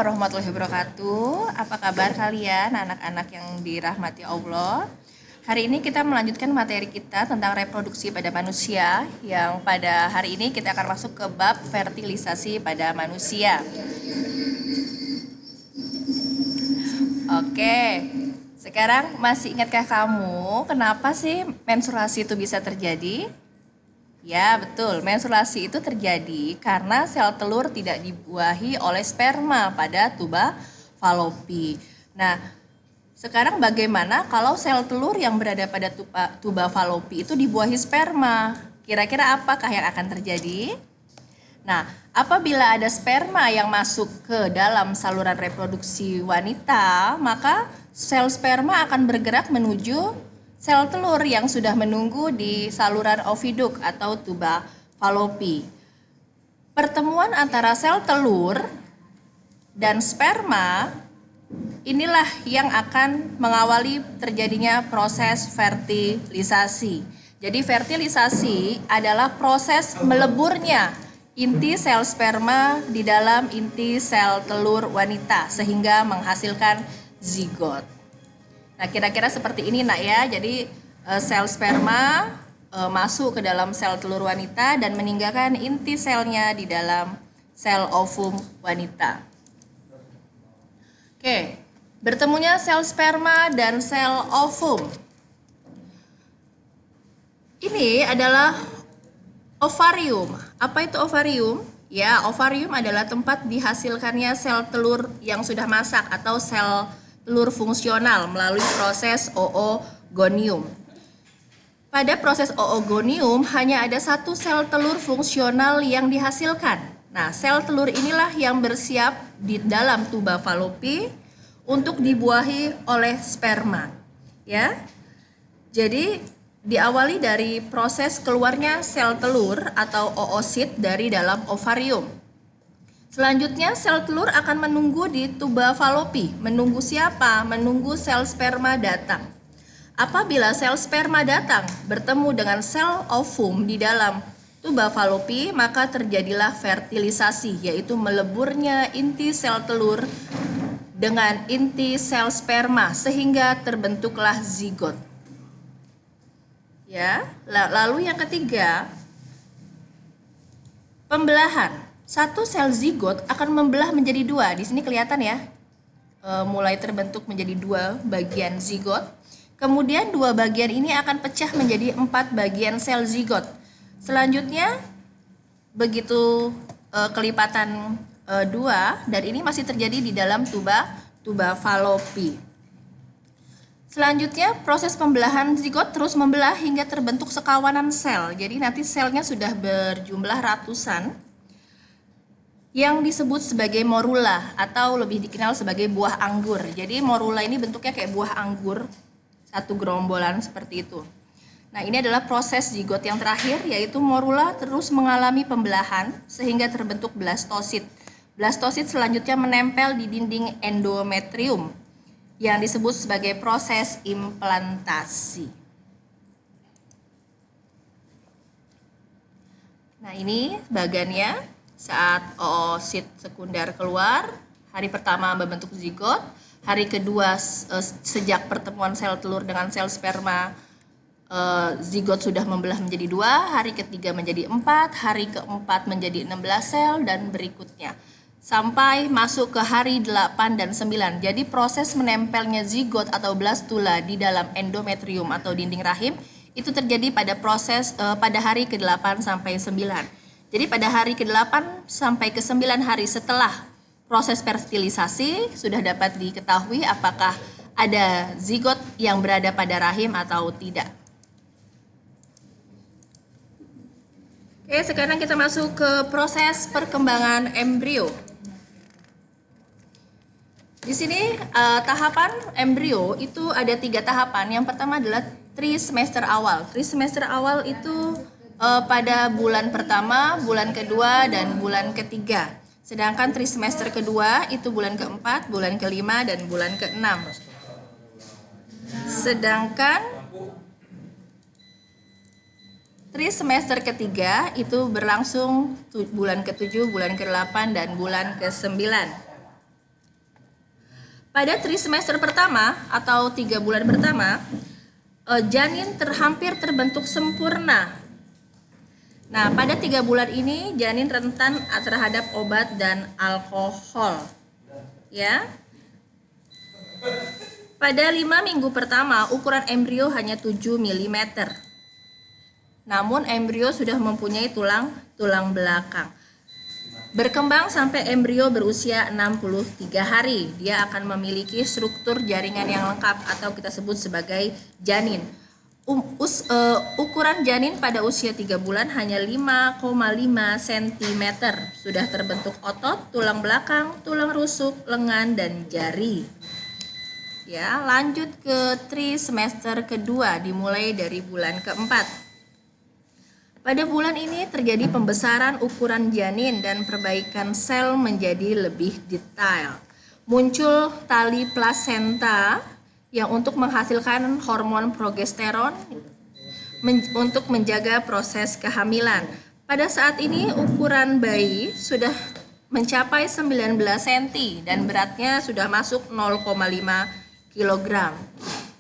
Warahmatullahi wabarakatuh. Apa kabar kalian anak-anak yang dirahmati Allah? Hari ini kita melanjutkan materi kita tentang reproduksi pada manusia, yang pada hari ini kita akan masuk ke bab fertilisasi pada manusia. Oke, sekarang masih ingatkah kamu kenapa sih menstruasi itu bisa terjadi? Ya, betul. Menstruasi itu terjadi karena sel telur tidak dibuahi oleh sperma pada tuba falopi. Nah, sekarang bagaimana kalau sel telur yang berada pada tuba falopi itu dibuahi sperma? Kira-kira apakah yang akan terjadi? Nah, apabila ada sperma yang masuk ke dalam saluran reproduksi wanita, maka sel sperma akan bergerak menuju sel telur yang sudah menunggu di saluran oviduk atau tuba falopi. Pertemuan antara sel telur dan sperma inilah yang akan mengawali terjadinya proses fertilisasi. Jadi fertilisasi adalah proses meleburnya inti sel sperma di dalam inti sel telur wanita sehingga menghasilkan zigot. Nah, kira-kira seperti ini nak ya. Jadi sel sperma masuk ke dalam sel telur wanita dan meninggalkan inti selnya di dalam sel ovum wanita. Oke, bertemunya sel sperma dan sel ovum. Ini adalah ovarium. Apa itu ovarium? Ya, ovarium adalah tempat dihasilkannya sel telur yang sudah masak atau sel telur fungsional melalui proses oogonium. Pada proses oogonium hanya ada satu sel telur fungsional yang dihasilkan. Nah, sel telur inilah yang bersiap di dalam tuba falopi untuk dibuahi oleh sperma. Ya. Jadi diawali dari proses keluarnya sel telur atau oosit dari dalam ovarium. Selanjutnya sel telur akan menunggu di tuba falopi. Menunggu siapa? Menunggu sel sperma datang. Apabila sel sperma datang bertemu dengan sel ovum di dalam tuba falopi, maka terjadilah fertilisasi, yaitu meleburnya inti sel telur dengan inti sel sperma sehingga terbentuklah zigot. Ya, lalu yang ketiga, pembelahan. Satu sel zigot akan membelah menjadi dua. Di sini kelihatan ya, mulai terbentuk menjadi dua bagian zigot. Kemudian dua bagian ini akan pecah menjadi 4 bagian sel zigot. Selanjutnya begitu kelipatan 2 dan ini masih terjadi di dalam tuba falopi. Selanjutnya proses pembelahan zigot terus membelah hingga terbentuk sekawanan sel. Jadi nanti selnya sudah berjumlah ratusan, yang disebut sebagai morula atau lebih dikenal sebagai buah anggur. Jadi morula ini bentuknya kayak buah anggur, satu gerombolan seperti itu. Nah, ini adalah proses zigot yang terakhir, yaitu morula terus mengalami pembelahan sehingga terbentuk blastosit. Blastosit selanjutnya menempel di dinding endometrium yang disebut sebagai proses implantasi. Nah, ini bagannya. Saat oosit sekunder keluar, hari pertama membentuk zigot, hari kedua sejak pertemuan sel telur dengan sel sperma, zigot sudah membelah menjadi 2, hari ketiga menjadi 4, hari keempat menjadi 16 sel, dan berikutnya. Sampai masuk ke hari 8 dan 9. Jadi proses menempelnya zigot atau blastula di dalam endometrium atau dinding rahim, itu terjadi pada hari ke-8 sampai 9. Jadi pada hari ke-8 sampai ke-9 hari setelah proses fertilisasi sudah dapat diketahui apakah ada zigot yang berada pada rahim atau tidak. Oke, sekarang kita masuk ke proses perkembangan embrio. Di sini tahapan embrio itu ada 3 tahapan. Yang pertama adalah trimester awal. Trimester awal itu pada bulan pertama, bulan kedua, dan bulan ketiga. Sedangkan trimester kedua itu bulan keempat, bulan kelima, dan bulan keenam. Sedangkan trimester ketiga itu berlangsung bulan ke-7, bulan ke-8, dan bulan ke-9. Pada trimester pertama atau 3 bulan pertama, janin hampir terbentuk sempurna. Nah, pada 3 bulan ini janin rentan terhadap obat dan alkohol. Ya. Pada 5 minggu pertama, ukuran embrio hanya 7 mm. Namun embrio sudah mempunyai tulang belakang. Berkembang sampai embrio berusia 63 hari, dia akan memiliki struktur jaringan yang lengkap atau kita sebut sebagai janin. Ukuran janin pada usia 3 bulan hanya 5,5 cm. Sudah terbentuk otot, tulang belakang, tulang rusuk, lengan, dan jari. Ya, lanjut ke trimester kedua dimulai dari bulan keempat. Pada bulan ini terjadi pembesaran ukuran janin dan perbaikan sel menjadi lebih detail. Muncul tali plasenta yang untuk menghasilkan hormon progesteron untuk menjaga proses kehamilan. Pada saat ini ukuran bayi sudah mencapai 19 cm dan beratnya sudah masuk 0,5 kg.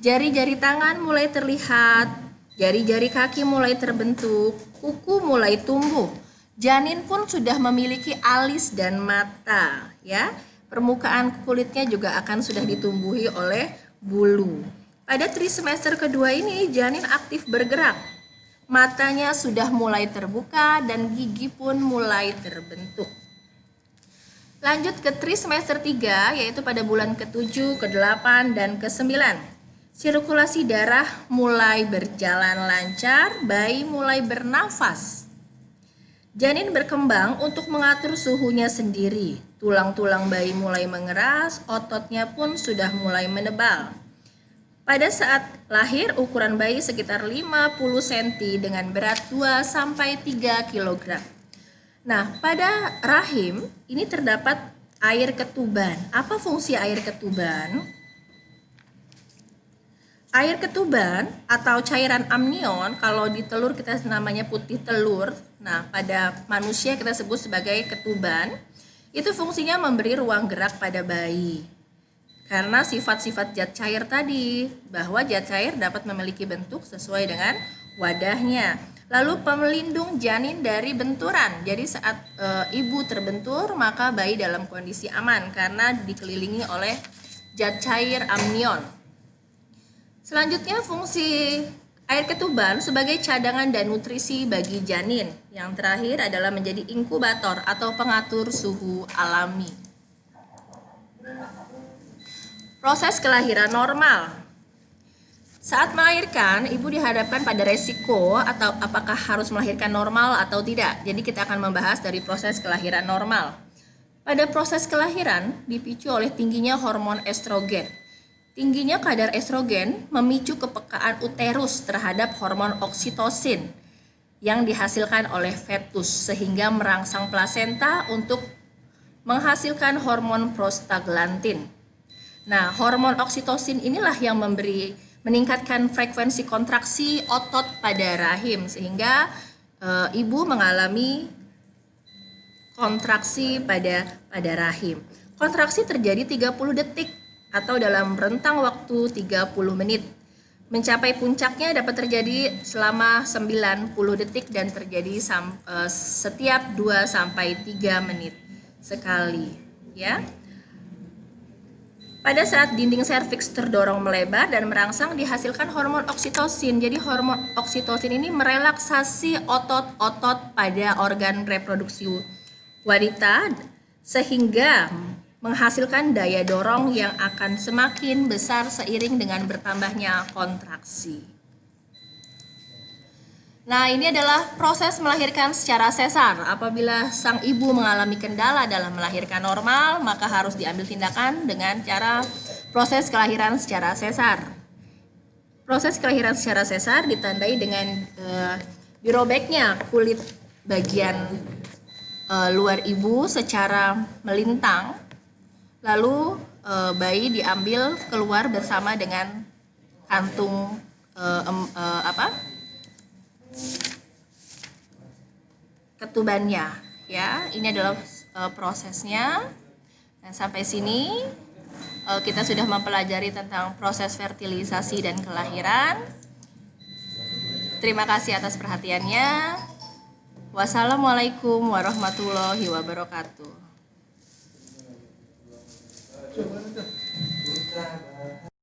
Jari-jari tangan mulai terlihat, jari-jari kaki mulai terbentuk, kuku mulai tumbuh. Janin pun sudah memiliki alis dan mata, ya. Permukaan kulitnya juga akan sudah ditumbuhi oleh bulu. Pada trimester kedua ini janin aktif bergerak. Matanya sudah mulai terbuka dan gigi pun mulai terbentuk. Lanjut ke trimester 3 yaitu pada bulan ke-7, ke-8, dan ke-9. Sirkulasi darah mulai berjalan lancar, bayi mulai bernafas. Janin berkembang untuk mengatur suhunya sendiri. Tulang-tulang bayi mulai mengeras, ototnya pun sudah mulai menebal. Pada saat lahir, ukuran bayi sekitar 50 cm dengan berat 2-3 kg. Nah, pada rahim ini terdapat air ketuban. Apa fungsi air ketuban? Air ketuban atau cairan amnion, kalau di telur kita namanya putih telur. Nah, pada manusia kita sebut sebagai ketuban. Itu fungsinya memberi ruang gerak pada bayi. Karena sifat-sifat zat cair tadi, bahwa zat cair dapat memiliki bentuk sesuai dengan wadahnya. Lalu pelindung janin dari benturan. Jadi saat ibu terbentur, maka bayi dalam kondisi aman karena dikelilingi oleh zat cair amnion. Selanjutnya fungsi air ketuban sebagai cadangan dan nutrisi bagi janin. Yang terakhir adalah menjadi inkubator atau pengatur suhu alami. Proses kelahiran normal. Saat melahirkan, ibu dihadapkan pada resiko atau apakah harus melahirkan normal atau tidak. Jadi kita akan membahas dari proses kelahiran normal. Pada proses kelahiran dipicu oleh tingginya hormon estrogen. Tingginya kadar estrogen memicu kepekaan uterus terhadap hormon oksitosin yang dihasilkan oleh fetus sehingga merangsang plasenta untuk menghasilkan hormon prostaglandin. Nah, hormon oksitosin inilah yang meningkatkan frekuensi kontraksi otot pada rahim sehingga ibu mengalami kontraksi pada rahim. Kontraksi terjadi 30 detik atau dalam rentang waktu 30 menit. Mencapai puncaknya dapat terjadi selama 90 detik dan terjadi setiap 2-3 menit sekali, ya. Pada saat dinding serviks terdorong melebar dan merangsang dihasilkan hormon oksitosin. Jadi hormon oksitosin ini merelaksasi otot-otot pada organ reproduksi wanita sehingga menghasilkan daya dorong yang akan semakin besar seiring dengan bertambahnya kontraksi. Nah, ini adalah proses melahirkan secara sesar. Apabila sang ibu mengalami kendala dalam melahirkan normal, maka harus diambil tindakan dengan cara proses kelahiran secara sesar. Proses kelahiran secara sesar ditandai dengan dirobeknya kulit bagian luar ibu secara melintang. Lalu bayi diambil keluar bersama dengan kantung ketubannya, ya. Ini adalah prosesnya. Nah, sampai sini kita sudah mempelajari tentang proses fertilisasi dan kelahiran. Terima kasih atas perhatiannya. Wassalamualaikum warahmatullahi wabarakatuh.